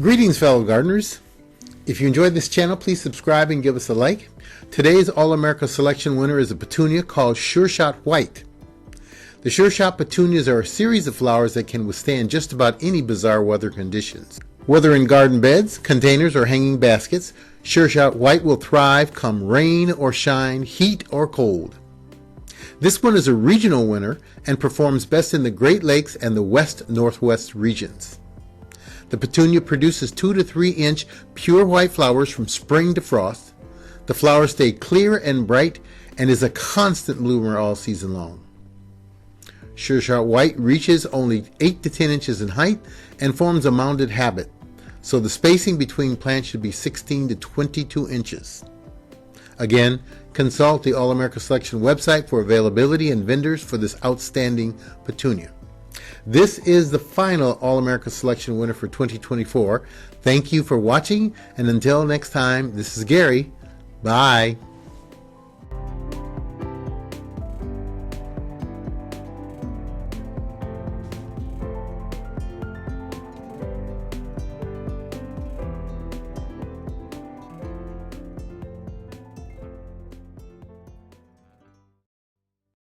Greetings, fellow gardeners. If you enjoyed this channel, please subscribe and give us a like. Today's All-America Selection winner is a petunia called Sureshot White. The Sureshot petunias are a series of flowers that can withstand just about any bizarre weather conditions. Whether in garden beds, containers, or hanging baskets, Sureshot White will thrive come rain or shine, heat or cold. This one is a regional winner and performs best in the Great Lakes and the West-Northwest regions. The petunia produces 2 to 3 inch pure white flowers from spring to frost. The flowers stay clear and bright and is a constant bloomer all season long. Sureshot White reaches only 8 to 10 inches in height and forms a mounded habit, so the spacing between plants should be 16 to 22 inches. Again, consult the All-America Selection website for availability and vendors for this outstanding petunia. This is the final All-America Selection winner for 2024. Thank you for watching, and until next time, this is Gary. Bye.